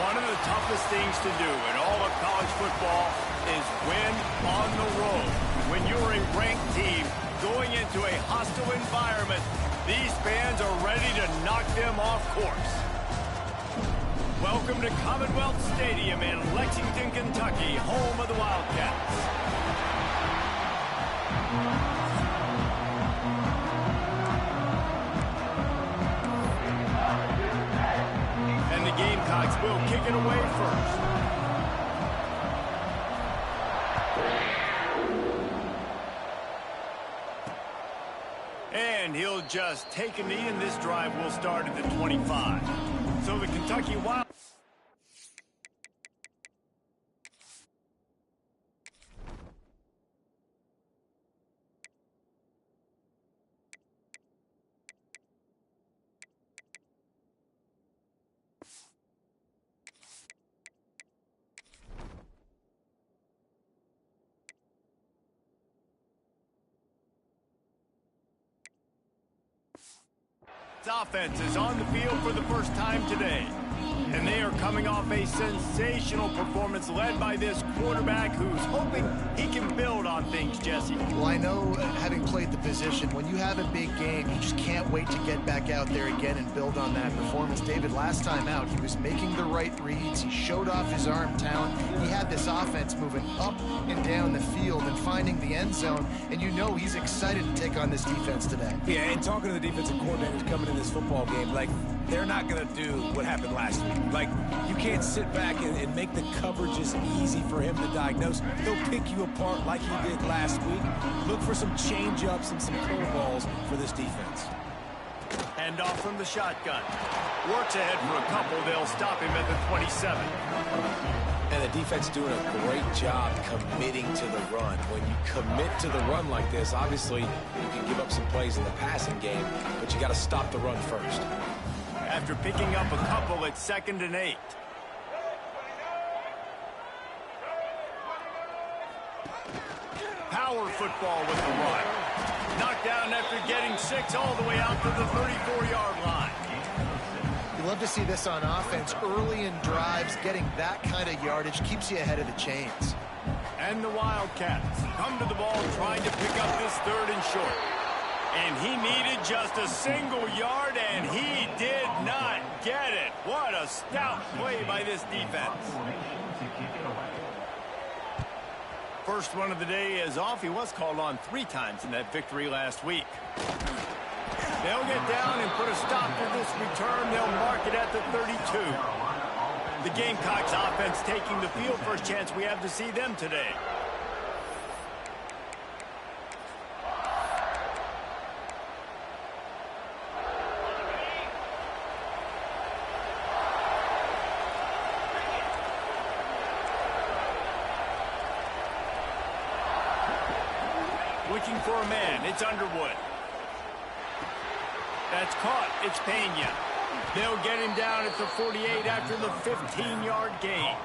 One of the toughest things to do in all of college football is win on the road. When you're a ranked team going into a hostile environment, these fans are ready to knock them off course. Welcome to Commonwealth Stadium in Lexington, Kentucky, home of the Wildcats. And the Gamecocks will kick it away first. And he'll just take a knee, and this drive will start at the 25. So the Kentucky Wild... Offense is on the field for the first time today. And they are coming off a sensational performance led by this quarterback who's hoping he can build on things, Jesse. Well, I know, having played the position, when you have a big game, you just can't wait to get back out there again and build on that performance. David, last time out, he was making the right reads. He showed off his arm talent. He had this offense moving up and down the field and finding the end zone. And you know he's excited to take on this defense today. Yeah, and talking to the defensive coordinators coming in this football game, like, they're not going to do what happened last week. Like, you can't sit back and make the coverages easy for him to diagnose. He'll pick you apart like he did last week. Look for some change-ups and some curveballs for this defense. Hand off from the shotgun. Works ahead for a couple. They'll stop him at the 27. And the defense doing a great job committing to the run. When you commit to the run like this, obviously you can give up some plays in the passing game, but you got to stop the run first. After picking up a couple, it's 2nd and 8. Power football with the run. Knocked down after getting 6 all the way out to the 34-yard line. You love to see this on offense. Early in drives, getting that kind of yardage keeps you ahead of the chains. And the Wildcats come to the ball trying to pick up this 3rd and short. And he needed just a single yard, and he did not get it. What a stout play by this defense. First one of the day is off. He was called on 3 times in that victory last week. They'll get down and put a stop to this return. They'll mark it at the 32. The Gamecocks offense taking the field. First chance we have to see them today. Looking for a man. It's Underwood. That's caught. It's Pena. They'll get him down at the 48 after the 15-yard gain.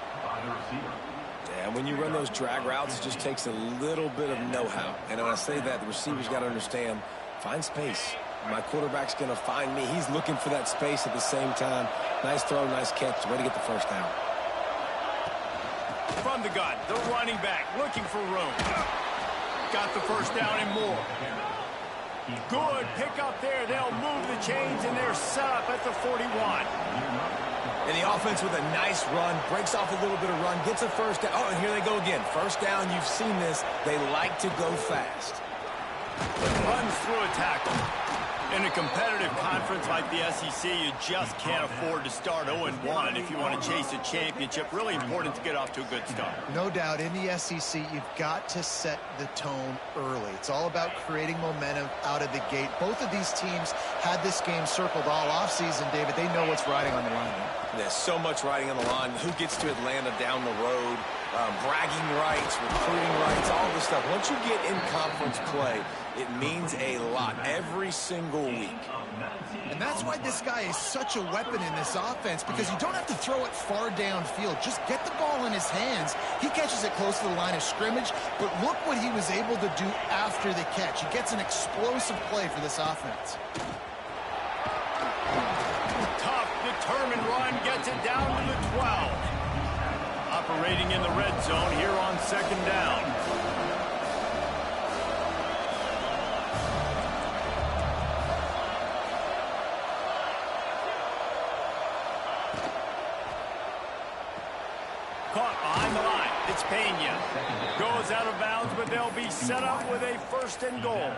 And when you run those drag routes, it just takes a little bit of know-how. And when I say that, the receivers got to understand, find space. My quarterback's going to find me. He's looking for that space at the same time. Nice throw, nice catch. Way to get the first down. From the gun, the running back looking for room. Got the first down and more. Good pick up there. They'll move the chains, and they're set up at the 41. And the offense with a nice run, breaks off a little bit of run, gets a first down. Oh, and here they go again. First down, you've seen this. They like to go fast. Runs through a tackle. In a competitive conference like the SEC, you just can't afford to start 0-1 if you want to chase a championship. Really important to get off to a good start. No doubt, in the SEC, you've got to set the tone early. It's all about creating momentum out of the gate. Both of these teams had this game circled all offseason, David. They know what's riding on the line. There's so much riding on the line. Who gets to Atlanta down the road? Bragging rights, recruiting rights, all this stuff. Once you get in conference play, it means a lot every single week. And that's why this guy is such a weapon in this offense, because you don't have to throw it far downfield. Just get the ball in his hands. He catches it close to the line of scrimmage, but look what he was able to do after the catch. He gets an explosive play for this offense. Tough, determined run gets it down to the 12. Operating in the red zone here on second down. Caught behind the line. It's Pena. Goes out of bounds, but they'll be set up with a 1st and goal.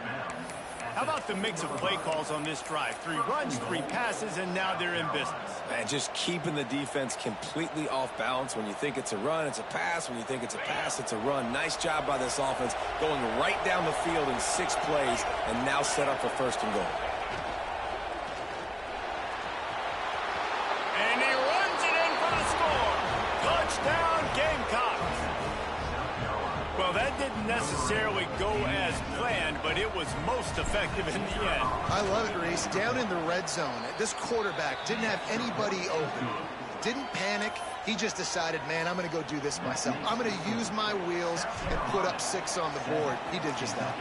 How about the mix of play calls on this drive? 3 runs, 3 passes, and now they're in business. And just keeping the defense completely off balance. When you think it's a run, it's a pass. When you think it's a pass, it's a run. Nice job by this offense, going right down the field in 6 plays, and now set up for 1st and goal. And he runs it in for the score. Touchdown, Gamecocks. Well, that didn't necessarily go as planned, but it was most effective in the end. I love it, Reese. Down in the red zone, this quarterback didn't have anybody open. Didn't panic. He just decided, man, I'm going to go do this myself. I'm going to use my wheels and put up 6 on the board. He did just that.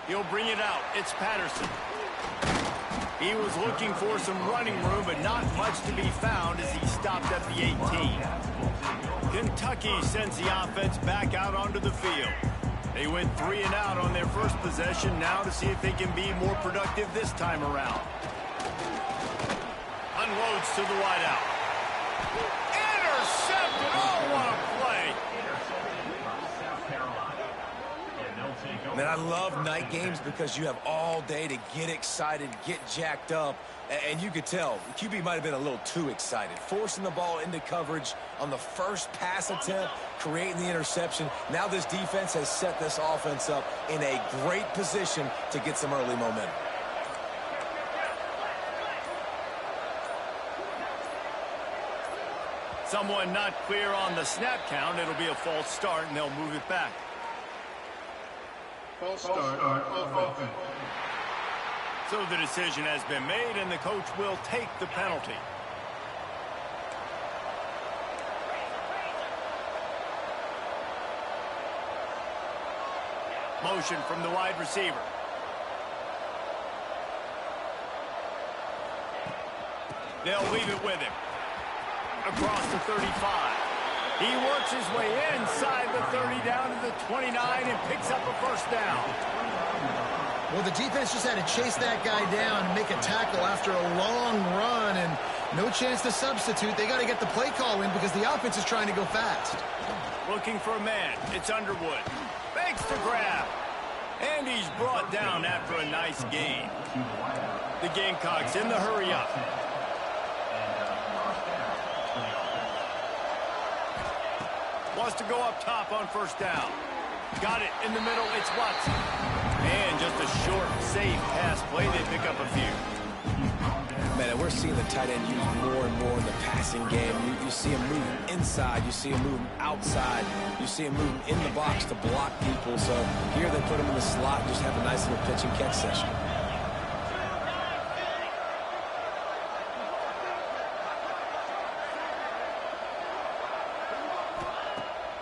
He'll bring it out. It's Patterson. He was looking for some running room, but not much to be found as he stopped at the 18. Kentucky sends the offense back out onto the field. They went 3 and out on their first possession, now to see if they can be more productive this time around. Unloads to the wideout. Intercepted! Oh, what a play! Man, I love night games because you have all day to get excited, get jacked up, and you could tell QB might have been a little too excited. Forcing the ball into coverage on the first pass attempt, creating the interception. Now this defense has set this offense up in a great position to get some early momentum. Someone not clear on the snap count. It'll be a false start, and they'll move it back. False start of offense. So the decision has been made, and the coach will take the penalty. Motion from the wide receiver. They'll leave it with him. Across the 35. He works his way inside the 30 down to the 29 and picks up a 1st down. Well, the defense just had to chase that guy down and make a tackle after a long run, and no chance to substitute. They got to get the play call in because the offense is trying to go fast. Looking for a man. It's Underwood. Makes the grab. And he's brought down after a nice gain. The Gamecocks in the hurry up. Wants to go up top on 1st down. Got it in the middle. It's Watson. And just a short, safe pass play. They pick up a few. Man, we're seeing the tight end used more and more in the passing game. You see him moving inside. You see him moving outside. You see him moving in the box to block people. So here they put him in the slot and just have a nice little pitch and catch session.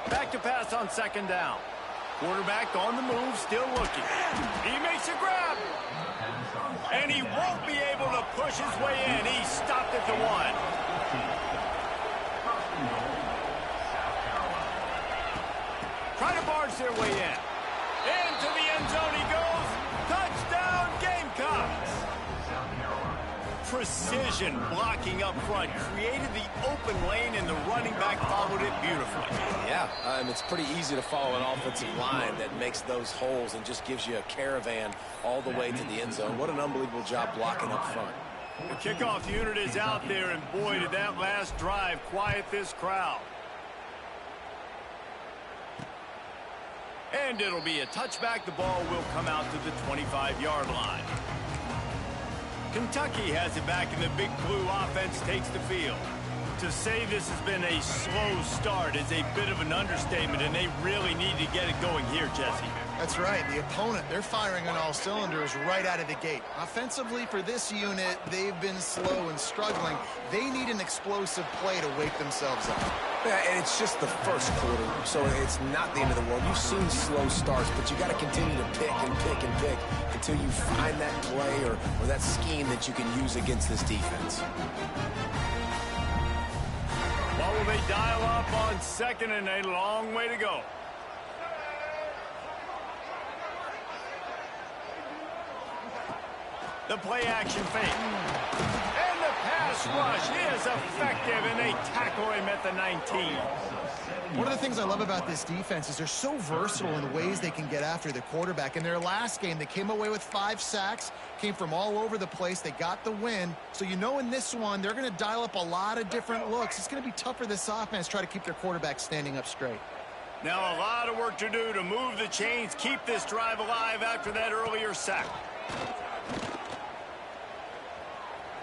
Back to pass on 2nd down. Quarterback on the move, still looking. He makes a grab. And he won't be able to push his way in. He stopped at the 1. Try to barge their way in. Into the end zone he goes. Touchdown, Gamecocks. Precision blocking up front created the open lane, and the running back followed it beautifully. Yeah, it's pretty easy to follow an offensive line that makes those holes and just gives you a caravan all the way to the end zone. What an unbelievable job blocking up front. The kickoff unit is out there, and boy, did that last drive quiet this crowd. And it'll be a touchback. The ball will come out to the 25-yard line. Kentucky has it back, and the Big Blue offense takes the field. To say this has been a slow start is a bit of an understatement, and they really need to get it going here, Jesse. That's right. The opponent, they're firing on all cylinders right out of the gate. Offensively, for this unit, they've been slow and struggling. They need an explosive play to wake themselves up. Yeah, and it's just the first quarter, so it's not the end of the world. You've seen slow starts, but you got to continue to pick and pick and pick until you find that play or that scheme that you can use against this defense. Well, will they dial up on 2nd and a long way to go? The play action fake. And the pass rush is effective, and they tackle him at the 19. One of the things I love about this defense is they're so versatile in the ways they can get after the quarterback. In their last game, they came away with 5 sacks, came from all over the place. They got the win. So you know in this one, they're going to dial up a lot of different looks. It's going to be tough for this offense to try to keep their quarterback standing up straight. Now a lot of work to do to move the chains, keep this drive alive after that earlier sack.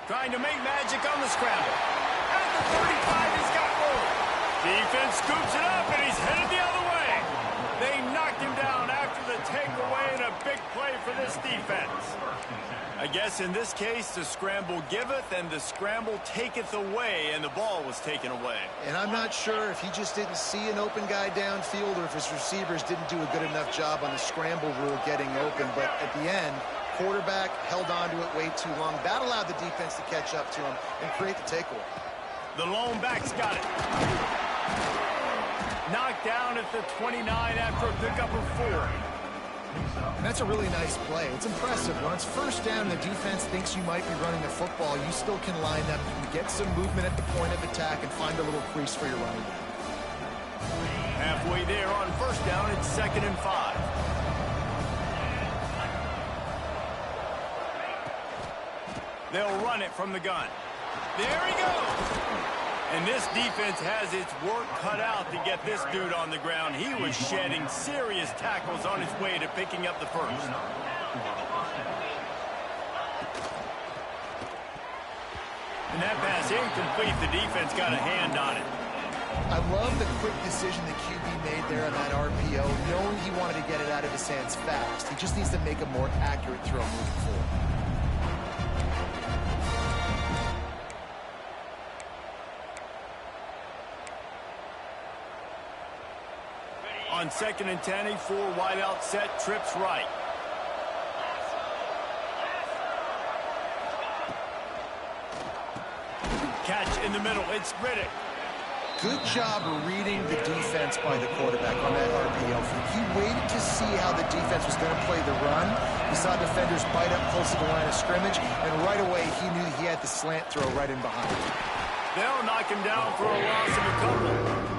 Trying to make magic on the scramble. At the 35, he's got room. Defense scoops it up, and he's headed the other way. They knocked him down after the takeaway, and a big play for this defense. I guess in this case, the scramble giveth, and the scramble taketh away, and the ball was taken away. And I'm not sure if he just didn't see an open guy downfield or if his receivers didn't do a good enough job on the scramble rule getting open. But at the end, quarterback held on to it way too long. That allowed the defense to catch up to him and create the takeaway. The lone back's got it. Knocked down at the 29 after a pickup of 4. And that's a really nice play. It's impressive. When it's first down and the defense thinks you might be running a football, you still can line up. You can get some movement at the point of attack and find a little crease for your running back. Halfway there on first down, it's 2nd and 5. They'll run it from the gun. There he goes. And this defense has its work cut out to get this dude on the ground. He was shedding serious tackles on his way to picking up the first. And that pass incomplete. The defense got a hand on it. I love the quick decision the QB made there on that RPO, knowing he wanted to get it out of his hands fast. He just needs to make a more accurate throw moving forward. On 2nd and 10, a 4 wide out set, trips right. Catch in the middle, it's Riddick. Good job reading the defense by the quarterback on that RPO. He waited to see how the defense was going to play the run. He saw defenders bite up close to the line of scrimmage, and right away he knew he had the slant throw right in behind him. They'll knock him down for a loss of a couple.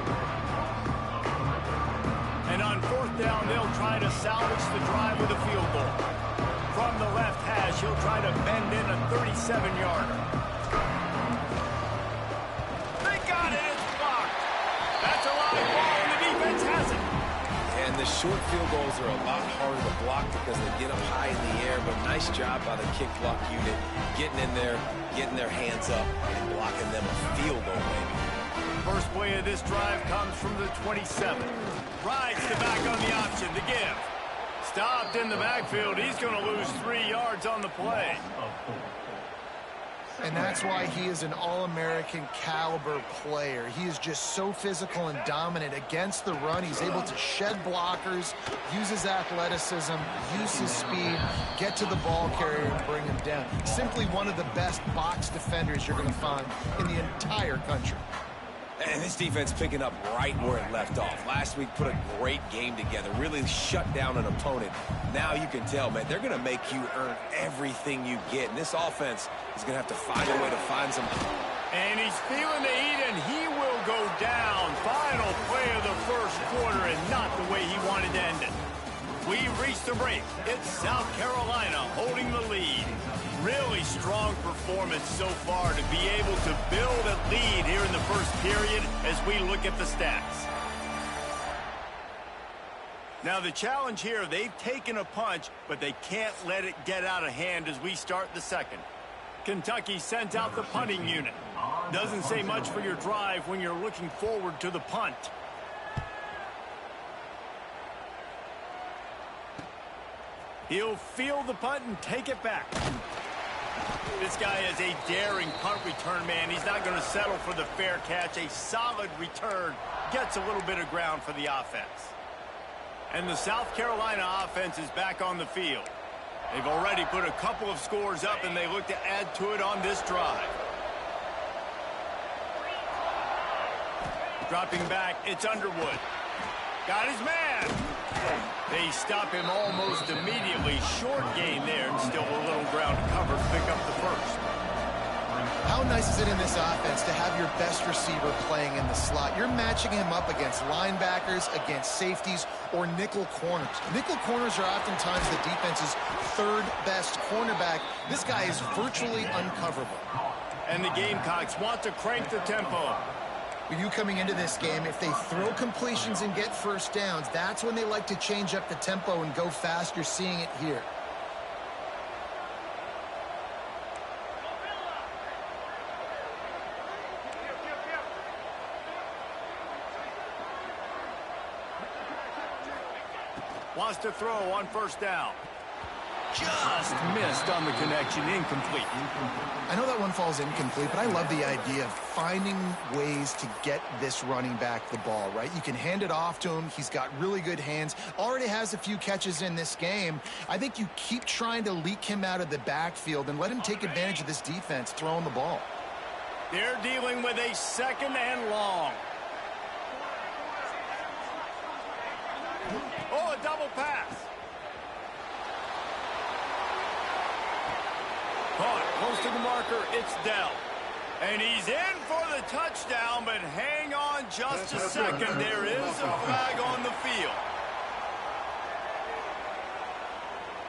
And on 4th down, they'll try to salvage the drive with a field goal. From the left hash, he'll try to bend in a 37-yarder. They got it, it's blocked. That's a live ball, and the defense has it. And the short field goals are a lot harder to block because they get up high in the air, but nice job by the kick block unit, getting in there, getting their hands up, and blocking them a field goal, maybe. First play of this drive comes from the 27. Rides the back on the option to give. Stopped in the backfield. He's going to lose 3 yards on the play. And that's why he is an All-American caliber player. He is just so physical and dominant against the run. He's able to shed blockers, use his athleticism, use his speed, get to the ball carrier and bring him down. Simply one of the best box defenders you're going to find in the entire country. And this defense picking up right where it left off. Last week put a great game together, really shut down an opponent. Now you can tell, man, they're going to make you earn everything you get. And this offense is going to have to find a way to find some. And he's feeling the heat, and he will go down. Final play of the first quarter, and not the way he wanted to end it. We've reached the break. It's South Carolina holding the lead. Really strong performance so far to be able to build a lead here in the first period as we look at the stats. Now the challenge here, they've taken a punch, but they can't let it get out of hand as we start the second. Kentucky sent out the punting unit. Doesn't say much for your drive when you're looking forward to the punt. He'll field the punt and take it back. This guy is a daring punt return man. He's not going to settle for the fair catch. A solid return gets a little bit of ground for the offense. And the South Carolina offense is back on the field. They've already put a couple of scores up, and they look to add to it on this drive. Dropping back, it's Underwood. Got his man. They stop him almost immediately. Short gain there, and still a little ground to cover to pick up the first. How nice is it in this offense to have your best receiver playing in the slot? You're matching him up against linebackers, against safeties, or nickel corners. Nickel corners are oftentimes the defense's third best cornerback. This guy is virtually uncoverable. And the Gamecocks want to crank the tempo. With you coming into this game, if they throw completions and get first downs, that's when they like to change up the tempo and go fast. You're seeing it here. Wants to throw on first down. Just missed on the connection, incomplete. I know that one falls incomplete, but I love the idea of finding ways to get this running back the ball, right? You can hand it off to him. He's got really good hands. Already has a few catches in this game. I think you keep trying to leak him out of the backfield and let him take advantage of this defense throwing the ball. They're dealing with a second and long. Oh, a double pass. Caught close to the marker. It's Dell. And he's in for the touchdown, but hang on just a second. There is a flag on the field.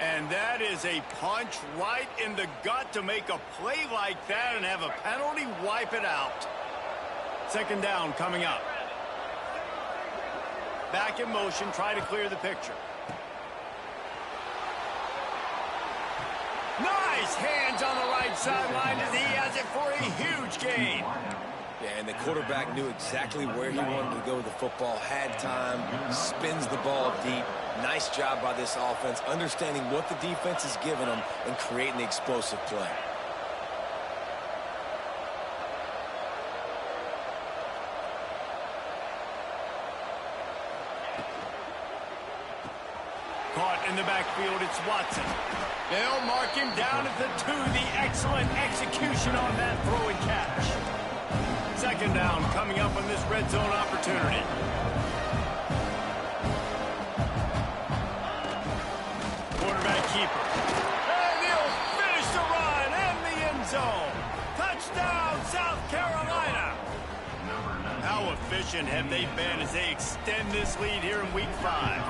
And that is a punch right in the gut to make a play like that and have a penalty wipe it out. Second down coming up. Back in motion, try to clear the picture. Nice hands on the right sideline as he has it for a huge gain. Yeah, and the quarterback knew exactly where he wanted to go with the football, had time, spins the ball deep. Nice job by this offense, understanding what the defense is giving them and creating the explosive play. Caught in the backfield, it's Watson. They'll mark him down at the 2. The excellent execution on that throw and catch. Second down coming up on this red zone opportunity. Quarterback keeper. And he'll finish the run in the end zone. Touchdown, South Carolina. How efficient have they been as they extend this lead here in week 5?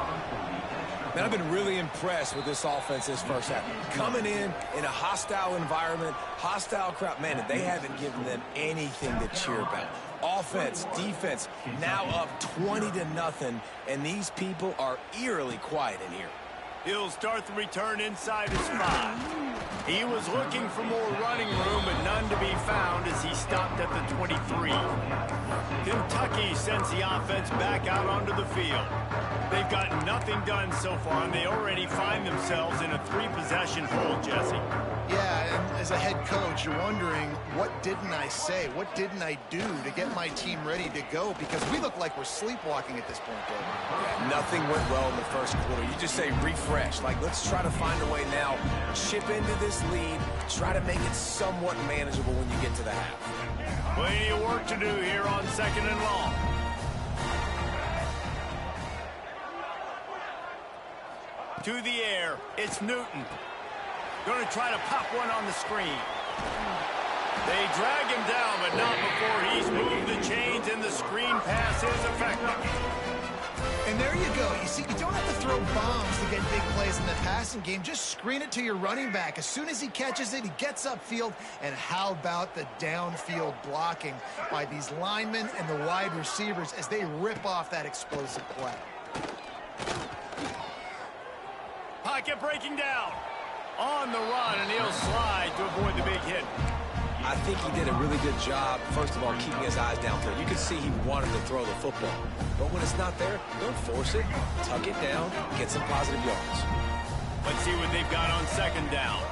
Man, I've been really impressed with this offense this first half. Coming in a hostile environment, hostile crowd, man, they haven't given them anything to cheer about. Offense, defense, now up 20-0, and these people are eerily quiet in here. He'll start the return inside his 5. He was looking for more running room, but none to be found as he stopped at the 23. Kentucky sends the offense back out onto the field. They've got nothing done so far, and they already find themselves in a 3-possession hole, Jesse. Yeah, and as a head coach, you're wondering, what didn't I say? What didn't I do to get my team ready to go? Because we look like we're sleepwalking at this point, David. Yeah, nothing went well in the first quarter. You just say refresh. Like, let's try to find a way now, chip into this lead, try to make it somewhat manageable when you get to the half. Plenty of work to do here on second and long. To the air, it's Newton. Going to try to pop one on the screen. They drag him down, but not before he's moved the chains, and the screen pass is effective. And there you go. You see, you don't have to throw bombs to get big plays in the passing game. Just screen it to your running back. As soon as he catches it, he gets upfield. And how about the downfield blocking by these linemen and the wide receivers as they rip off that explosive play? Pocket breaking down. On the run, and he'll slide to avoid the big hit. I think he did a really good job, first of all, keeping his eyes downfield. You can see he wanted to throw the football. But when it's not there, don't force it. Tuck it down, get some positive yards. Let's see what they've got on second down.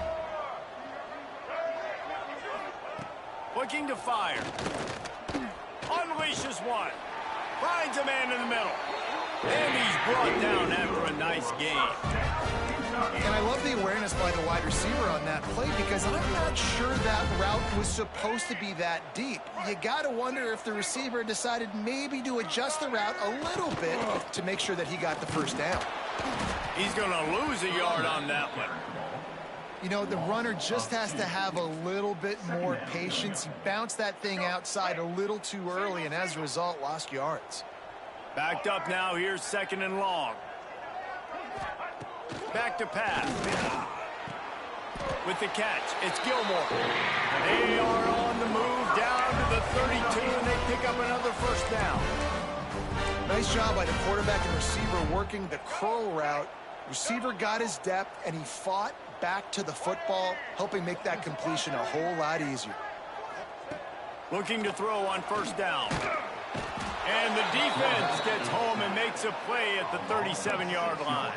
looking to fire. Unleashes one. Finds a man in the middle. And he's brought down after a nice game. And I love the awareness by the wide receiver on that play because I'm not sure that route was supposed to be that deep. You got to wonder if the receiver decided maybe to adjust the route a little bit to make sure that he got the first down. He's going to lose a yard on that one. You know, the runner just has to have a little bit more patience. He bounced that thing outside a little too early and as a result lost yards. Backed up now. Here's 2nd and long. Back to pass. With the catch, it's Gilmore. They are on the move down to the 32, and they pick up another first down. Nice job by the quarterback and receiver working the curl route. Receiver got his depth, and he fought back to the football, helping make that completion a whole lot easier. Looking to throw on first down. And the defense gets home and makes a play at the 37-yard line.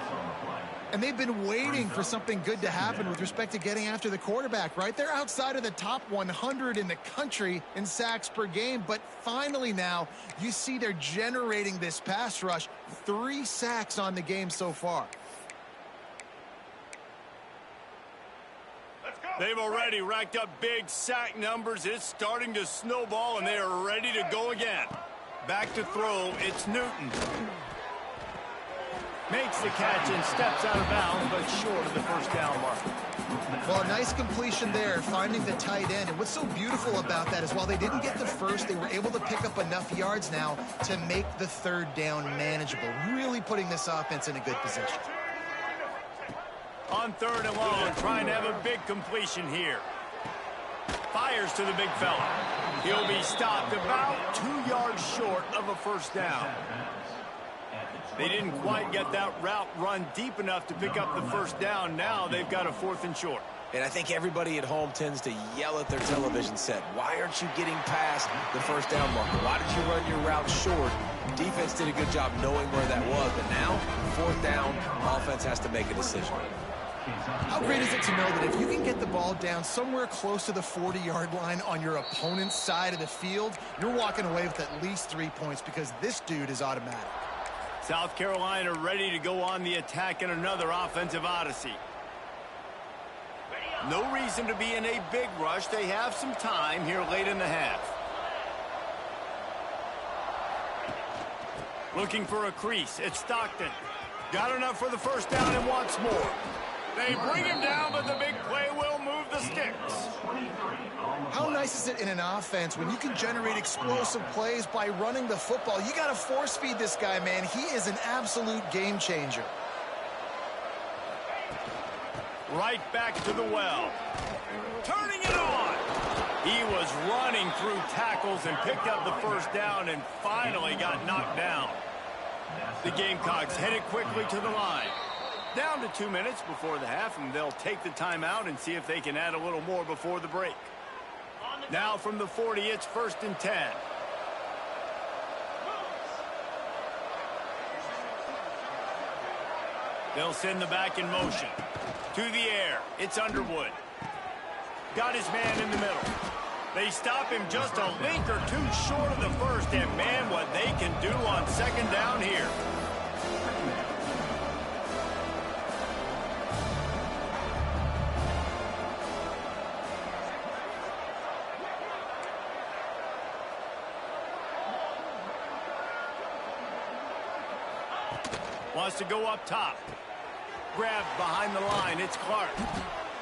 And they've been waiting for something good to happen with respect to getting after the quarterback, right? They're outside of the top 100 in the country in sacks per game, but finally now you see they're generating this pass rush. 3 sacks on the game so far. They've already racked up big sack numbers. It's starting to snowball, and they are ready to go again. Back to throw, it's Newton. Makes the catch and steps out of bounds, but short of the first down mark. Well, a nice completion there, finding the tight end. And what's so beautiful about that is while they didn't get the first, they were able to pick up enough yards now to make the 3rd down manageable, really putting this offense in a good position. On 3rd and long, trying to have a big completion here. Fires to the big fella. He'll be stopped about 2 yards short of a first down. They didn't quite get that route run deep enough to pick up the first down. Now they've got a 4th and short. And I think everybody at home tends to yell at their television set. Why aren't you getting past the first down marker? Why did you run your route short? Defense did a good job knowing where that was. But now, 4th down, offense has to make a decision. How great is it to know that if you can get the ball down somewhere close to the 40-yard line on your opponent's side of the field, you're walking away with at least 3 points because this dude is automatic. South Carolina ready to go on the attack in another offensive odyssey. No reason to be in a big rush. They have some time here late in the half. Looking for a crease. It's Stockton. Got enough for the first down and wants more. They bring him down, but the big play will move the sticks. How nice is it in an offense when you can generate explosive plays by running the football? You got to force feed this guy, man. He is an absolute game changer. Right back to the well. Turning it on. He was running through tackles and picked up the first down and finally got knocked down. The Gamecocks headed quickly to the line. Down to 2 minutes before the half, and they'll take the timeout and see if they can add a little more before the break. Now from the 40, it's 1st and 10. They'll send the back in motion. To the air, it's Underwood. Got his man in the middle. They stop him just a link or two short of the first, and man, what they can do on 2nd down here. Wants to go up top. Grabbed behind the line. It's Clark.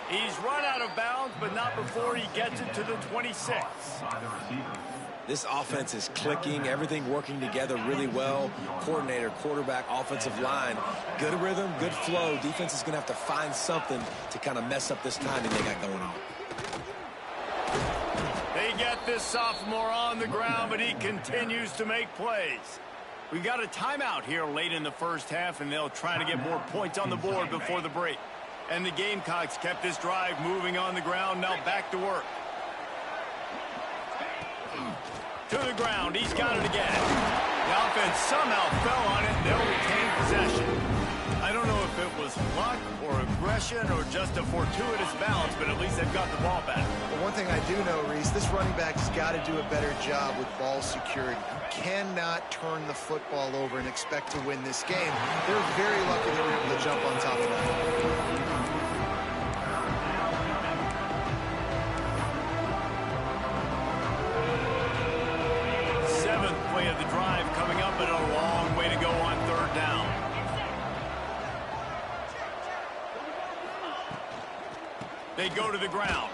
He's run out of bounds, but not before he gets it to the 26. This offense is clicking, everything working together really well. Coordinator, quarterback, offensive line. Good rhythm, good flow. Defense is going to have to find something to kind of mess up this timing they got going on. They get this sophomore on the ground, but he continues to make plays. We got a timeout here late in the first half, and they'll try to get more points on the board before the break. And the Gamecocks kept this drive moving on the ground. Now back to work. To the ground. He's got it again. The offense somehow fell on it, and they'll retain possession. I don't know if it was luck or aggression or just a fortuitous bounce, but at least they've got the ball back. But One thing I do know, Reese, this running back has got to do a better job with ball security. You cannot turn the football over and expect to win this game. They're very lucky they were able to jump on top of that. Seventh play of the drive coming up, but a long way to go on third down. They go to the ground.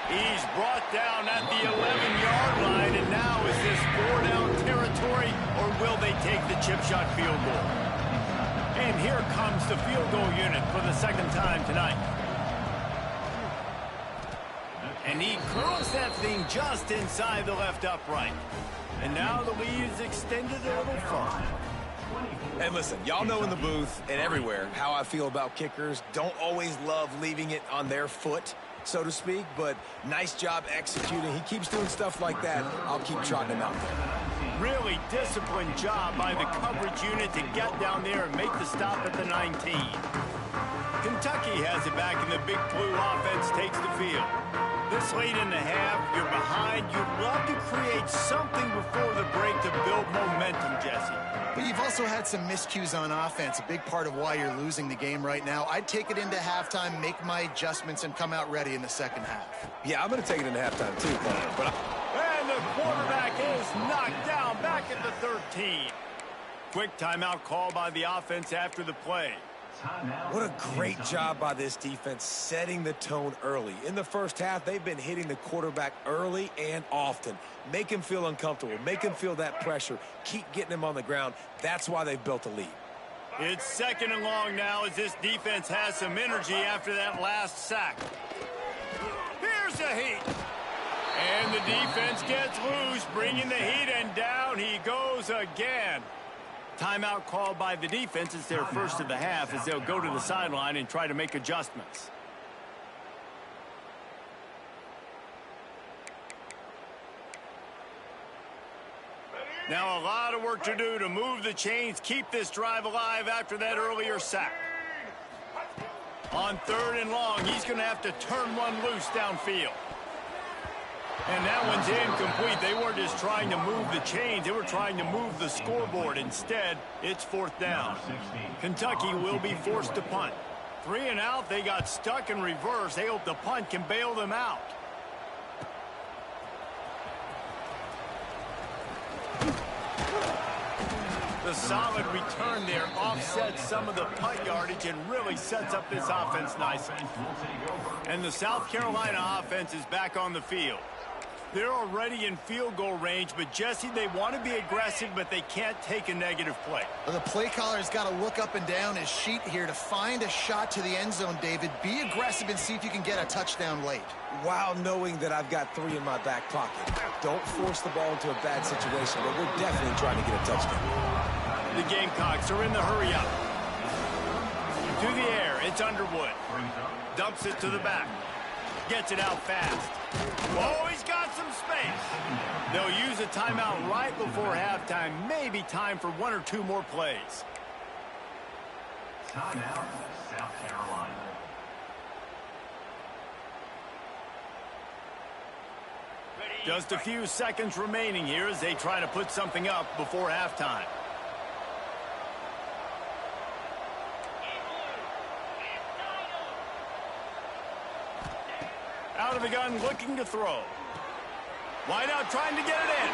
He's brought down at the 11-yard line, and now is this 4-down territory, or will they take the chip shot field goal? And here comes the field goal unit for the second time tonight. And he curls that thing just inside the left upright. And now the lead is extended a little further. And listen, y'all know in the booth and everywhere how I feel about kickers. Don't always love leaving it on their foot, so to speak, but nice job executing. He keeps doing stuff like that. I'll keep trotting him out there. Really disciplined job by the coverage unit to get down there and make the stop at the 19. Kentucky has it back, and the Big Blue offense takes the field. This late in the half, you're behind. You'd love to create something before the break to build momentum, Jesse. But you've also had some miscues on offense, a big part of why you're losing the game right now. I'd take it into halftime, make my adjustments, and come out ready in the second half. Yeah, I'm going to take it into halftime too, Paul. And the quarterback is knocked down back at the 13. Quick timeout call by the offense after the play. What a great job by this defense setting the tone early. In the first half, they've been hitting the quarterback early and often. Make him feel uncomfortable. Make him feel that pressure. Keep getting him on the ground. That's why they've built a lead. It's second and long now as this defense has some energy after that last sack. Here's the heat. And the defense gets loose, bringing the heat, and down he goes again. Timeout called by the defense. It's their first of the half as they'll go to the sideline and try to make adjustments. Now a lot of work to do to move the chains, keep this drive alive after that earlier sack. On third and long, he's going to have to turn one loose downfield. And that one's incomplete. They weren't just trying to move the chains. They were trying to move the scoreboard. Instead, it's fourth down. Kentucky will be forced to punt. 3 and out. They got stuck in reverse. They hope the punt can bail them out. The solid return there offsets some of the punt yardage and really sets up this offense nicely. And the South Carolina offense is back on the field. They're already in field goal range, but Jesse, they want to be aggressive, but they can't take a negative play. Well, the play caller's got to look up and down his sheet here to find a shot to the end zone, David. Be aggressive and see if you can get a touchdown late. While knowing that I've got 3 in my back pocket. Don't force the ball into a bad situation, but we're definitely trying to get a touchdown. The Gamecocks are in the hurry up. To the air, it's Underwood. Dumps it to the back. Gets it out fast. Oh, he's got some space. They'll use a timeout right before halftime. Maybe time for 1 or 2 more plays. Timeout, South Carolina. Just a few seconds remaining here as they try to put something up before halftime. Out of the gun, looking to throw. Wide out, trying to get it in.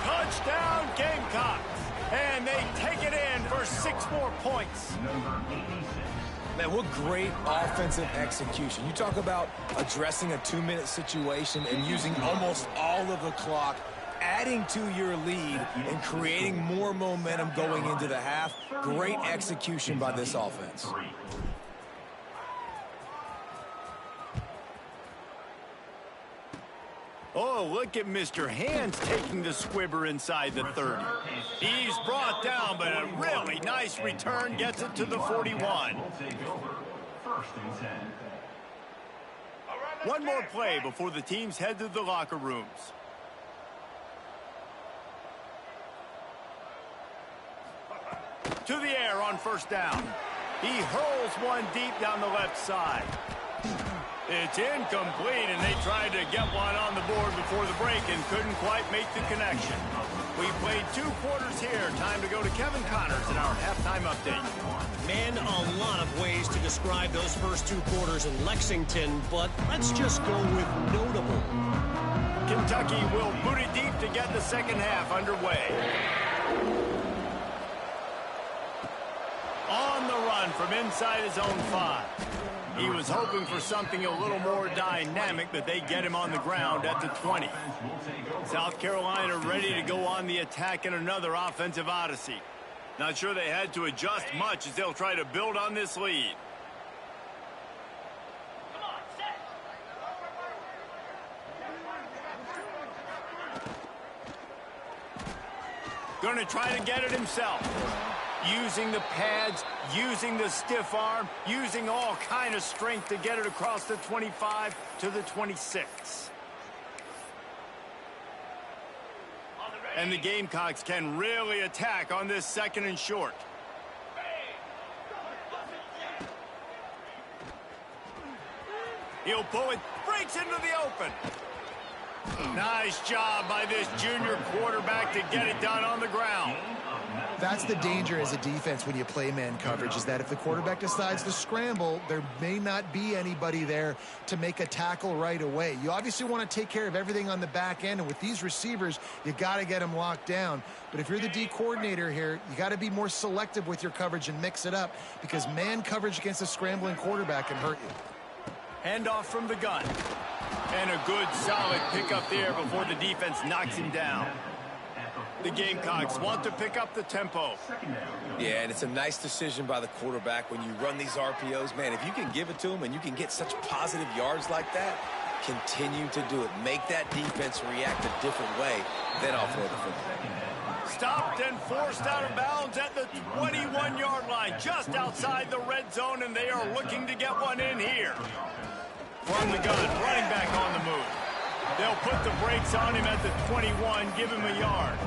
Touchdown, Gamecocks. And they take it in for 6 more points. Man, what great offensive execution. You talk about addressing a 2-minute situation and using almost all of the clock, adding to your lead and creating more momentum going into the half. Great execution by this offense. Oh, look at Mr. Hands taking the squibber inside the 30. He's brought down, but a really nice return gets it to the 41. First and 10. One more play before the teams head to the locker rooms. To the air on first down. He hurls one deep down the left side. It's incomplete, and they tried to get one on the board before the break and couldn't quite make the connection. We played 2 quarters here. Time to go to Kevin Connors in our halftime update. Man, a lot of ways to describe those first 2 quarters in Lexington, but let's just go with notable. Kentucky will boot it deep to get the second half underway. On the run from inside his own 5. He was hoping for something a little more dynamic, but they get him on the ground at the 20. South Carolina ready to go on the attack in another offensive odyssey. Not sure they had to adjust much as they'll try to build on this lead. Going to try to get it himself. Using the pads, using the stiff arm, using all kind of strength to get it across the 25 to the 26. And the Gamecocks can really attack on this 2nd and short. He'll pull it, breaks into the open. Nice job by this junior quarterback to get it done on the ground. That's the danger as a defense when you play man coverage, is that if the quarterback decides to scramble, there may not be anybody there to make a tackle right away. You obviously want to take care of everything on the back end, and with these receivers, you got to get them locked down. But if you're the D coordinator here, you got to be more selective with your coverage and mix it up, because man coverage against a scrambling quarterback can hurt you. Handoff from the gun. And a good, solid pickup there before the defense knocks him down. The Gamecocks want to pick up the tempo. Yeah, and it's a nice decision by the quarterback when you run these RPOs. Man, if you can give it to them and you can get such positive yards like that, continue to do it. Make that defense react a different way, then I'll throw the football. Stopped and forced out of bounds at the 21-yard line, just outside the red zone, and they are looking to get one in here. From the gun, running back on the move. They'll put the brakes on him at the 21, give him a yard.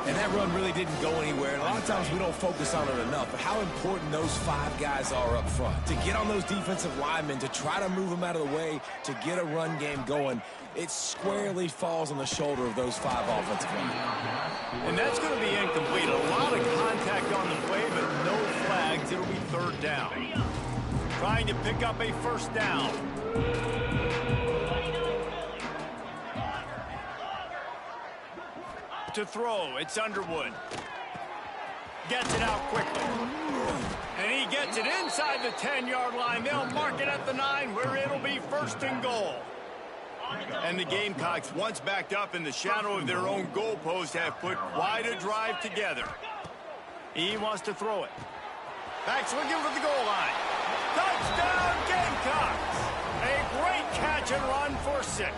And that run really didn't go anywhere. And a lot of times we don't focus on it enough, but how important those 5 guys are up front. To get on those defensive linemen, to try to move them out of the way, to get a run game going, it squarely falls on the shoulder of those 5 offensive linemen. And that's going to be incomplete. A lot of contact on the play, but no flags. It'll be 3rd down. Trying to pick up a 1st down. To throw, it's Underwood. Gets it out quickly. And he gets it inside the 10-yard line. They'll mark it at the 9 where it'll be 1st and goal. And the Gamecocks, once backed up in the shadow of their own goalpost, have put quite a drive together. He wants to throw it. Back swinging for the goal line. Touchdown, Gamecocks! A great catch and run for 6.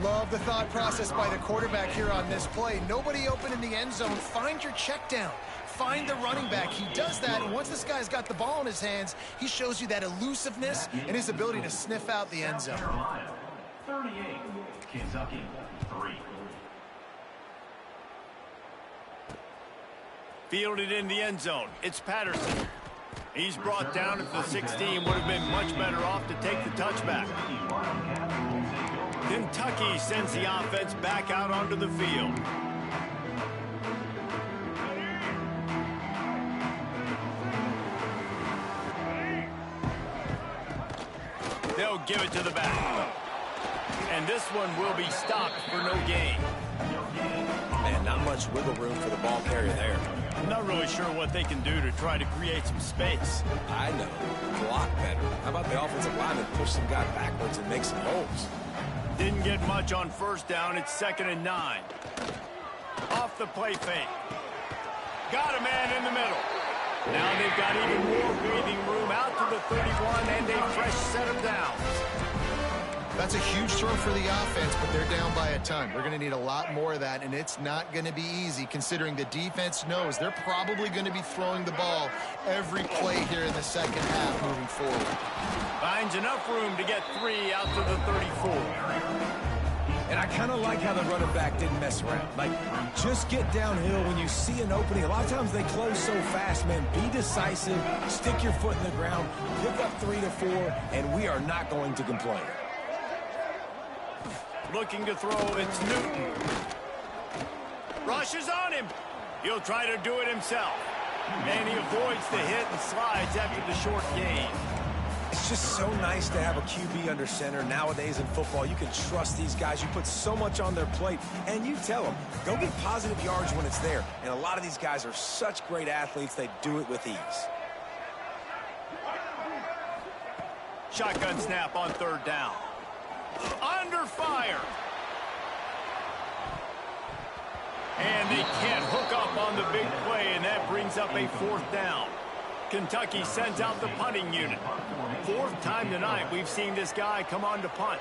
Love the thought process by the quarterback here on this play. Nobody open in the end zone. Find your check down. Find the running back. He does that, and once this guy's got the ball in his hands, he shows you that elusiveness and his ability to sniff out the end zone. 38, Kentucky 3. Fielded in the end zone. It's Patterson. He's brought down at the 16. Would have been much better off to take the touchback. Kentucky sends the offense back out onto the field. They'll give it to the back. And this one will be stopped for no gain. Man, not much wiggle room for the ball carrier there. I'm not really sure what they can do to try to create some space. I know. Block better. How about the offensive lineman push some guy backwards and make some holes? Didn't get much on 1st down. It's 2nd and 9. Off the play fake. Got a man in the middle. Now they've got even more breathing room out to the 31 and a fresh set of downs. That's a huge throw for the offense, but they're down by a ton. We're going to need a lot more of that, and it's not going to be easy considering the defense knows they're probably going to be throwing the ball every play here in the second half moving forward. Finds enough room to get 3 out to the 34. And I kind of like how the running back didn't mess around. Like, just get downhill when you see an opening. A lot of times they close so fast, man. Be decisive, stick your foot in the ground, pick up 3 to 4, and we are not going to complain. Looking to throw, it's Newton. Rushes on him. He'll try to do it himself. And he avoids the hit and slides after the short gain. It's just so nice to have a QB under center. Nowadays in football, you can trust these guys. You put so much on their plate, and you tell them, go get positive yards when it's there. And a lot of these guys are such great athletes, they do it with ease. Shotgun snap on 3rd down. Under fire. And they can't hook up on the big play, and that brings up a 4th down. Kentucky sends out the punting unit. 4th time tonight we've seen this guy come on to punt.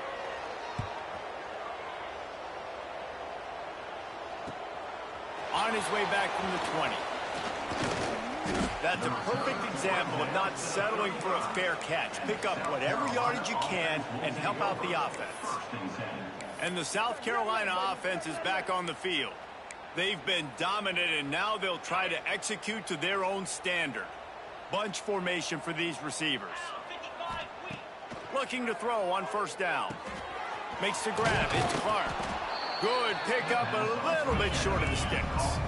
On his way back from the 20. That's a perfect example of not settling for a fair catch. Pick up whatever yardage you can and help out the offense. And the South Carolina offense is back on the field. They've been dominant, and now they'll try to execute to their own standard. Bunch formation for these receivers. Looking to throw on 1st down. Makes the grab. It's Clark. Good pickup, a little bit short of the sticks.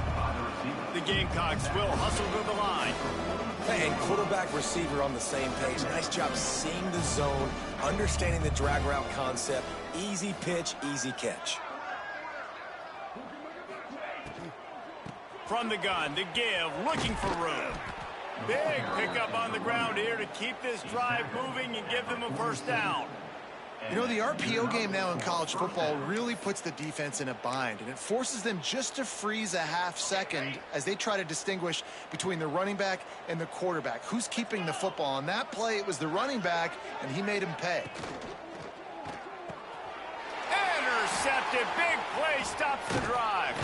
The Gamecocks will hustle to the line. And quarterback receiver on the same page. Nice job seeing the zone, understanding the drag route concept. Easy pitch, easy catch. From the gun, the give, looking for room. Big pickup on the ground here to keep this drive moving and give them a 1st down. You know, the RPO game now in college football really puts the defense in a bind, and it forces them just to freeze a half second as they try to distinguish between the running back and the quarterback. Who's keeping the football? On that play, it was the running back, and he made him pay. Intercepted. Big play stops the drive.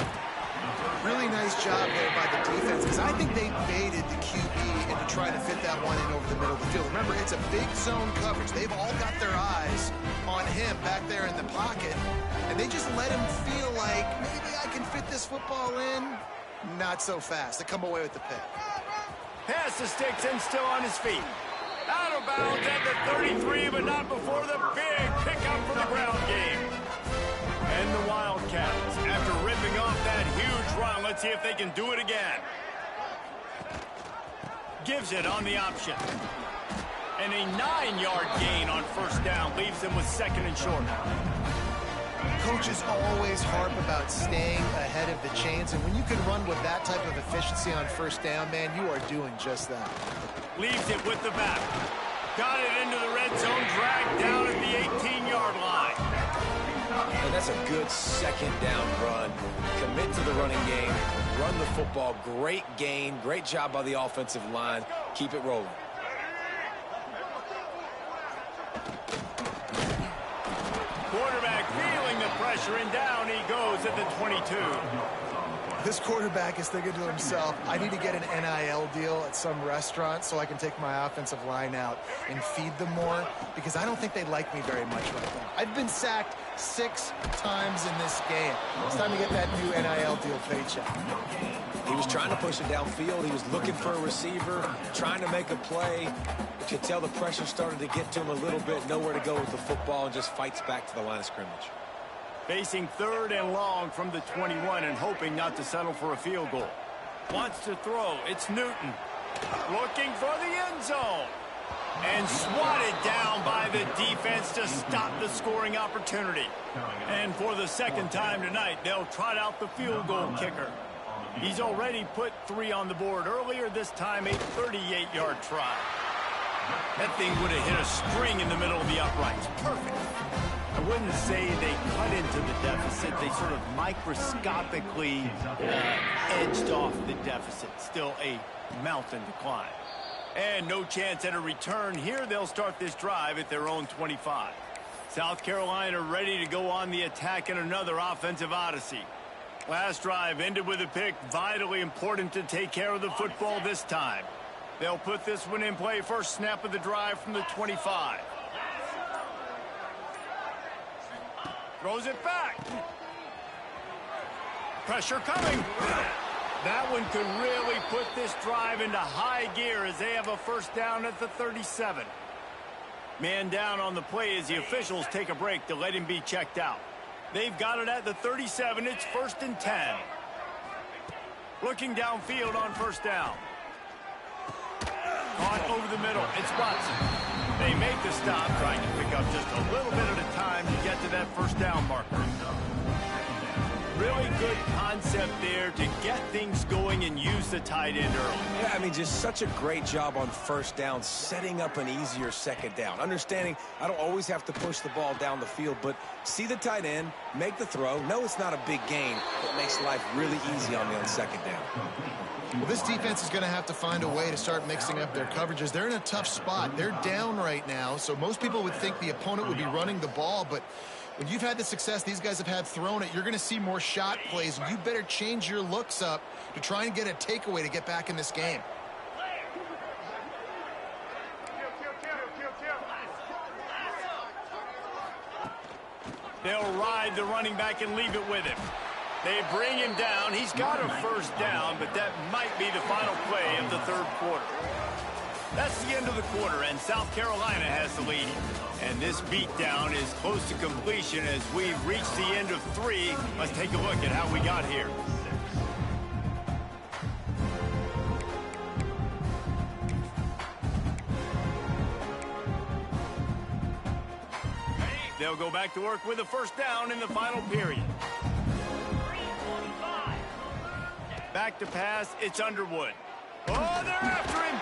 Really nice job there by the defense, because I think they baited the QB into trying to fit that one in over the middle of the field. Remember, it's a big zone coverage. They've all got their eyes on him back there in the pocket, and they just let him feel like, maybe I can fit this football in. Not so fast. They come away with the pick. Pass the sticks and still on his feet. Out of bounds at the 33, but not before the big pickup for the ground game. And the Wildcats, after ripping off that huge run, let's see if they can do it again. Gives it on the option. And a 9-yard gain on 1st down leaves them with 2nd and short. Coaches always harp about staying ahead of the chains, and when you can run with that type of efficiency on 1st down, man, you are doing just that. Leaves it with the back. Got it into the red zone, dragged down at the 18-yard line. And that's a good 2nd down run. Commit to the running game. Run the football. Great gain. Great job by the offensive line. Keep it rolling. Quarterback feeling the pressure, and down he goes at the 22. This quarterback is thinking to himself, I need to get an NIL deal at some restaurant so I can take my offensive line out and feed them more, because I don't think they like me very much right now. I've been sacked 6 times in this game. It's time to get that new NIL deal paycheck. He was trying to push it downfield. He was looking for a receiver, trying to make a play. You could tell the pressure started to get to him a little bit. Nowhere to go with the football, and just fights back to the line of scrimmage. Facing 3rd and long from the 21 and hoping not to settle for a field goal. Wants to throw. It's Newton. Looking for the end zone. And swatted down by the defense to stop the scoring opportunity. And for the 2nd time tonight, they'll trot out the field goal kicker. He's already put 3 on the board earlier, this time a 38-yard try. That thing would have hit a string in the middle of the uprights. Perfect. I wouldn't say they cut into the deficit. They sort of microscopically edged off the deficit. Still a mountain to climb. And no chance at a return here. They'll start this drive at their own 25. South Carolina ready to go on the attack in another offensive odyssey. Last drive ended with a pick. Vitally important to take care of the football this time. They'll put this one in play. First snap of the drive from the 25. Throws it back. Pressure coming. That one could really put this drive into high gear as they have a first down at the 37. Man down on the play as the officials take a break to let him be checked out. They've got it at the 37. It's 1st and 10. Looking downfield on first down. Caught over the middle. It's Watson. They make the stop, trying to pick up just a little bit at a time to get to that first down marker. Really good concept there to get things going and use the tight end early. Yeah, I mean, just such a great job on first down, setting up an easier second down. Understanding I don't always have to push the ball down the field, but see the tight end, make the throw. No, it's not a big gain, but makes life really easy on me on second down. Well, this defense is going to have to find a way to start mixing up their coverages. They're in a tough spot. They're down right now, so most people would think the opponent would be running the ball, but when you've had the success these guys have had throwing it, you're going to see more shot plays. You better change your looks up to try and get a takeaway to get back in this game. They'll ride the running back and leave it with him. They bring him down. He's got a first down, but that might be the final play of the third quarter. That's the end of the quarter, and South Carolina has the lead. And this beatdown is close to completion as we've reached the end of 3. Let's take a look at how we got here. They'll go back to work with a first down in the final period. Back to pass, it's Underwood. Oh, they're after him.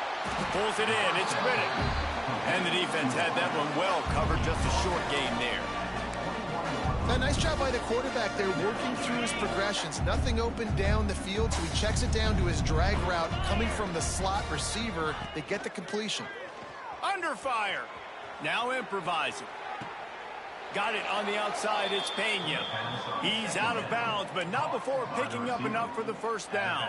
Pulls it in, it's Riddick. And the defense had that one well covered, just a short gain there. A nice job by the quarterback there, working through his progressions. Nothing open down the field, so he checks it down to his drag route coming from the slot receiver. They get the completion. Under fire. Now improvising. Got it on the outside, it's Pena. He's out of bounds, but not before picking up enough for the first down.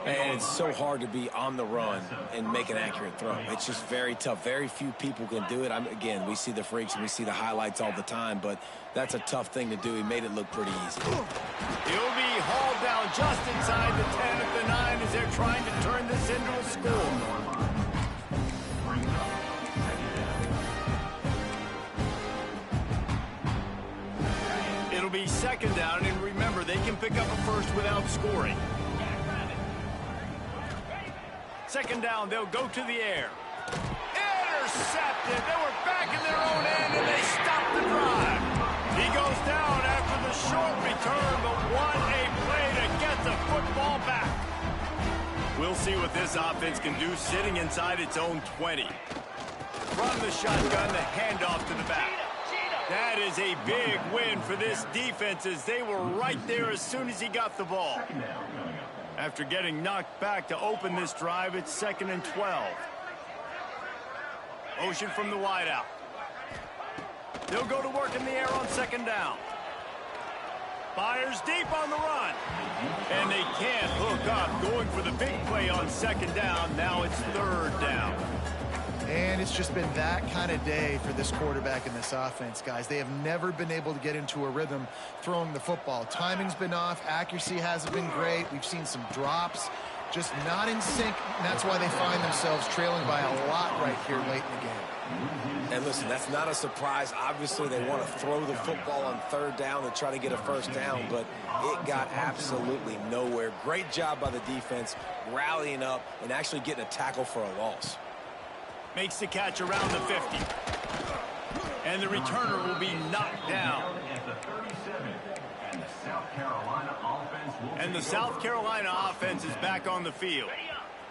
And it's so hard to be on the run and make an accurate throw. It's just very tough. Very few people can do it. Again, we see the freaks and we see the highlights all the time, but that's a tough thing to do. He made it look pretty easy. He'll be hauled down just inside the 10 at the 9 as they're trying to turn this into a score. It'll be second down, and remember, they can pick up a first without scoring. Second down, they'll go to the air. Intercepted. They were back in their own end, and they stopped the drive. He goes down after the short return, but what a play to get the football back. We'll see what this offense can do sitting inside its own 20. From the shotgun, the handoff to the back. That is a big win for this defense as they were right there as soon as he got the ball. After getting knocked back to open this drive, it's 2nd and 12. Motion from the wideout. They'll go to work in the air on second down. Fires deep on the run. And they can't hook up, going for the big play on second down. Now it's third down. And it's just been that kind of day for this quarterback and this offense, guys. They have never been able to get into a rhythm throwing the football. Timing's been off. Accuracy hasn't been great. We've seen some drops. Just not in sync, and that's why they find themselves trailing by a lot right here late in the game. And listen, that's not a surprise. Obviously, they want to throw the football on third down to try to get a first down, but it got absolutely nowhere. Great job by the defense, rallying up and actually getting a tackle for a loss. Makes the catch around the 50. And the returner will be knocked down. And the South Carolina offense is back on the field.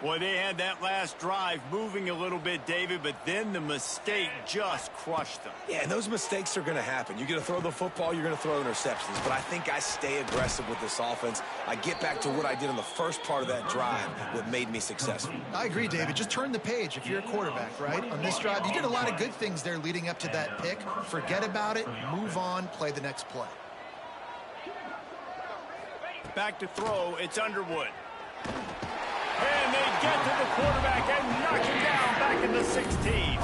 Boy, they had that last drive moving a little bit, David, but then the mistake just crushed them. Yeah, and those mistakes are going to happen. You're going to throw the football, you're going to throw interceptions. But I think I stay aggressive with this offense. I get back to what I did in the first part of that drive, what made me successful. I agree, David. Just turn the page if you're a quarterback, right? On this drive, you did a lot of good things there leading up to that pick. Forget about it, move on, play the next play. Back to throw, it's Underwood. And they get to the quarterback and knock him down back in the 16.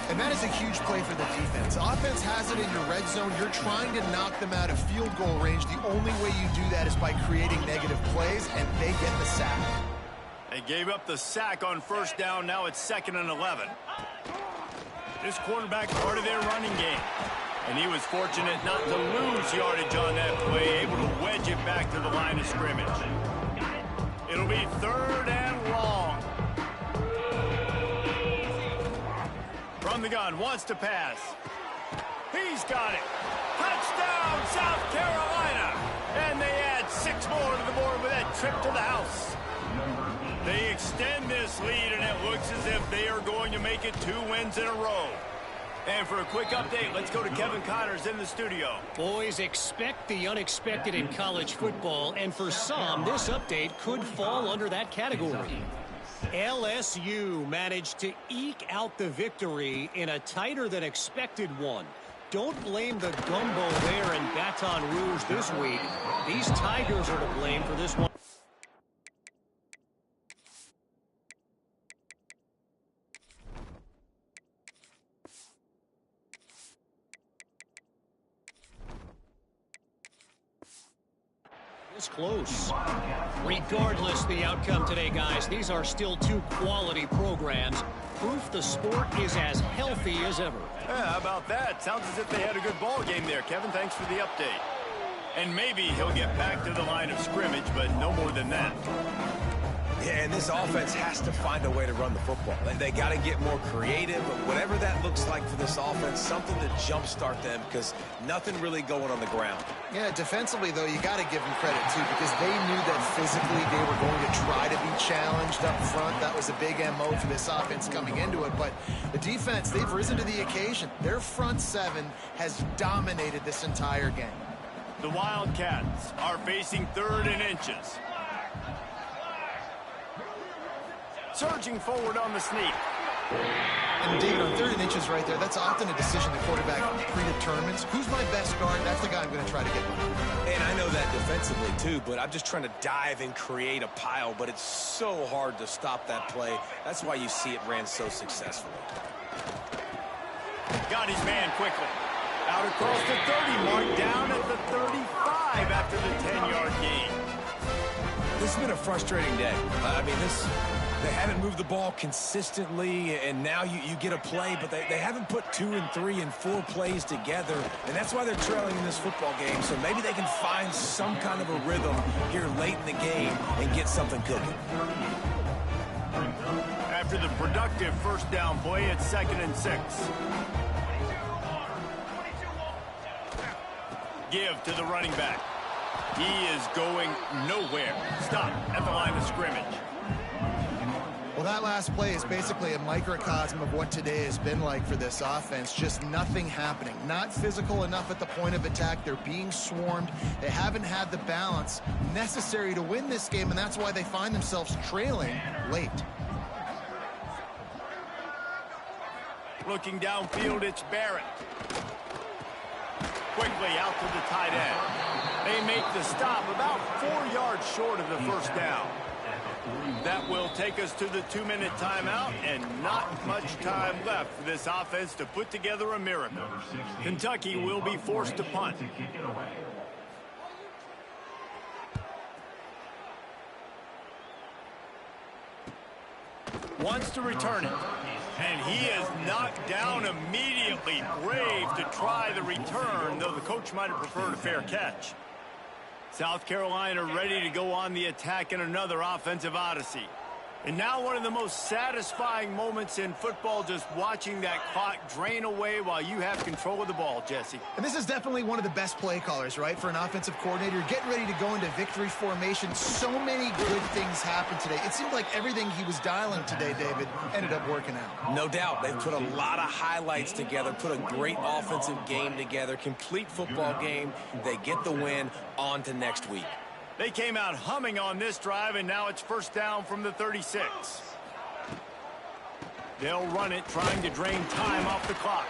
And that is a huge play for the defense. Offense has it in your red zone. You're trying to knock them out of field goal range. The only way you do that is by creating negative plays, and they get the sack. They gave up the sack on first down. Now it's 2nd and 11. This quarterback part of their running game. And he was fortunate not to lose yardage on that play, able to wedge it back to the line of scrimmage. It'll be 3rd and long. From the gun, wants to pass. He's got it. Touchdown, South Carolina. And they add 6 more to the board with that trip to the house. They extend this lead, and it looks as if they are going to make it 2 wins in a row. And for a quick update, let's go to Kevin Connors in the studio. Boys, expect the unexpected in college football, and for some, this update could fall under that category. LSU managed to eke out the victory in a tighter than expected one. Don't blame the gumbo there in Baton Rouge this week. These Tigers are to blame for this one. It's close. Regardless the outcome today, guys, these are still 2 quality programs. Proof the sport is as healthy as ever. Yeah, how about that? Sounds as if they had a good ball game there, Kevin. Thanks for the update. And maybe he'll get back to the line of scrimmage, but no more than that. Yeah, and this offense has to find a way to run the football. And they got to get more creative, whatever that looks like for this offense, something to jumpstart them, because nothing really going on the ground. Yeah, defensively, though, you got to give them credit, too, because they knew that physically they were going to try to be challenged up front. That was a big MO for this offense coming into it. But the defense, they've risen to the occasion. Their front 7 has dominated this entire game. The Wildcats are facing 3rd and inches. Surging forward on the sneak. And David, on 3rd and inches right there, that's often a decision the quarterback predetermines. Who's my best guard? That's the guy I'm going to try to get by. And I know that defensively, too, but I'm just trying to dive and create a pile, but it's so hard to stop that play. That's why you see it ran so successfully. Got his man quickly. Out across the 30 mark, down at the 35 after the 10-yard gain. This has been a frustrating day. They haven't moved the ball consistently, and now you get a play, but they haven't put 2 and 3 and 4 plays together, and that's why they're trailing in this football game. So maybe they can find some kind of a rhythm here late in the game and get something cooking. After the productive first down play, it's 2nd and 6. Give to the running back. He is going nowhere. Stop at the line of scrimmage. Well, that last play is basically a microcosm of what today has been like for this offense. Just nothing happening. Not physical enough at the point of attack. They're being swarmed. They haven't had the balance necessary to win this game, and that's why they find themselves trailing late. Looking downfield, it's Barrett. Quickly out to the tight end. They make the stop about 4 yards short of the first down. That will take us to the 2-minute timeout, and not much time left for this offense to put together a miracle. Kentucky will be forced to punt. Wants to return it. And he is knocked down immediately. Brave to try the return, though the coach might have preferred a fair catch. South Carolina ready to go on the attack in another offensive odyssey. And now one of the most satisfying moments in football, just watching that clock drain away while you have control of the ball, Jesse. And this is definitely one of the best play callers, right, for an offensive coordinator. Getting ready to go into victory formation. So many good things happened today. It seemed like everything he was dialing today, David, ended up working out. No doubt. They've put a lot of highlights together, put a great offensive game together, complete football game. They get the win. On to next week. They came out humming on this drive, and now it's first down from the 36. They'll run it, trying to drain time off the clock.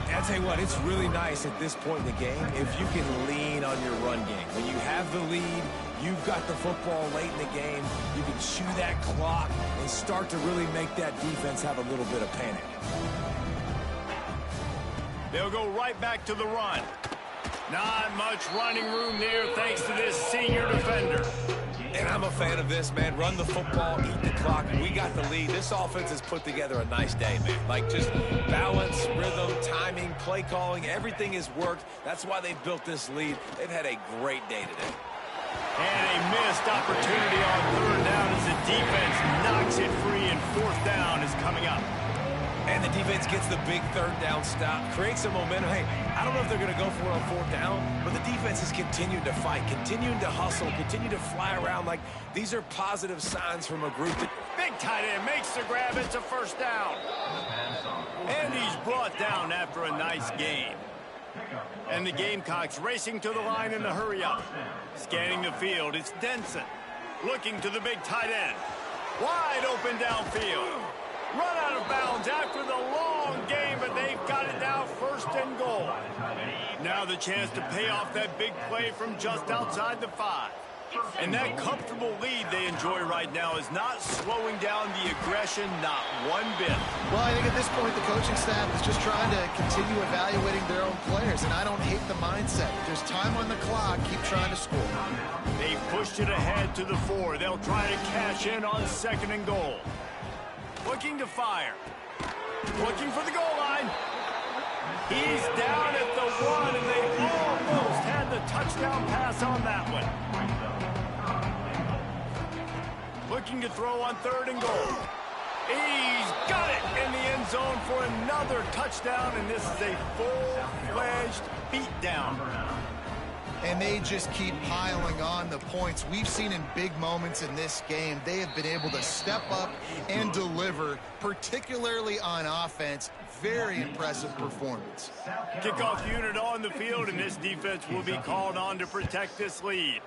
That's I'll tell you what, it's really nice at this point in the game if you can lean on your run game. When you have the lead, you've got the football late in the game, you can chew that clock and start to really make that defense have a little bit of panic. They'll go right back to the run. Not much running room there thanks to this senior defender. And I'm a fan of this, man. Run the football, eat the clock. We got the lead. This offense has put together a nice day, man. Like, just balance, rhythm, timing, play calling, everything has worked. That's why they built this lead. They've had a great day today. And a missed opportunity on third down as the defense knocks it free, and fourth down is coming up. And the defense gets the big third down stop, creates some momentum. Hey, I don't know if they're going to go for it on fourth down, but the defense has continued to fight, continuing to hustle, continue to fly around. Like, these are positive signs from a group that... Big tight end makes the grab. It's a first down. And he's brought down after a nice gain. And the Gamecocks racing to the line in the hurry-up. Scanning the field, it's Denson. Looking to the big tight end. Wide open downfield. Run out of bounds after the long game, but they've got it now first and goal. Now the chance to pay off that big play from just outside the 5. And that comfortable lead they enjoy right now is not slowing down the aggression, not one bit. Well, I think at this point the coaching staff is just trying to continue evaluating their own players, and I don't hate the mindset. There's time on the clock, keep trying to score. They've pushed it ahead to the 4. They'll try to cash in on second and goal. Looking to fire. Looking for the goal line. He's down at the 1, and they almost had the touchdown pass on that one. Looking to throw on third and goal. He's got it in the end zone for another touchdown, and this is a full-fledged beatdown. And they just keep piling on the points. We've seen in big moments in this game, they have been able to step up and deliver, particularly on offense. Very impressive performance. Kickoff unit on the field, and this defense will be called on to protect this lead.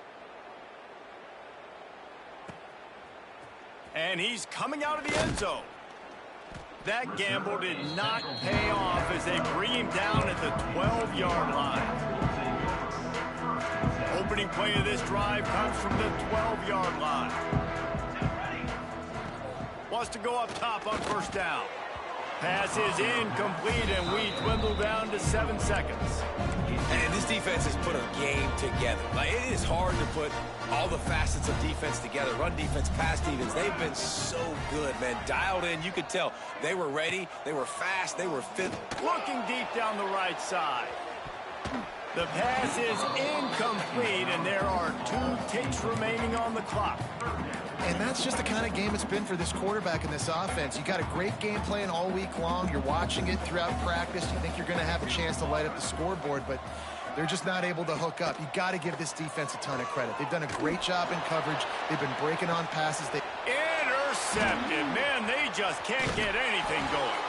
And he's coming out of the end zone. That gamble did not pay off as they bring him down at the 12-yard line. Opening play of this drive comes from the 12-yard line. Wants to go up top on first down. Pass is incomplete, and we dwindle down to 7 seconds. And this defense has put a game together. Like, it is hard to put all the facets of defense together. Run defense, pass defense. They've been so good, man. Dialed in. You could tell they were ready. They were fast. They were fit. Looking deep down the right side. The pass is incomplete, and there are 2 ticks remaining on the clock. And that's just the kind of game it's been for this quarterback in this offense. You got a great game plan all week long. You're watching it throughout practice. You think you're going to have a chance to light up the scoreboard, but they're just not able to hook up. You got to give this defense a ton of credit. They've done a great job in coverage. They've been breaking on passes. Intercepted. Man, they just can't get anything going.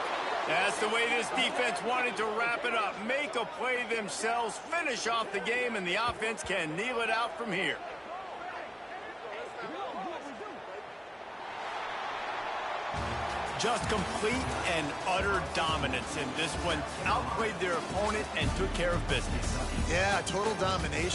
That's the way this defense wanted to wrap it up. Make a play themselves, finish off the game, and the offense can kneel it out from here. Just complete and utter dominance in this one. Outplayed their opponent and took care of business. Yeah, total domination.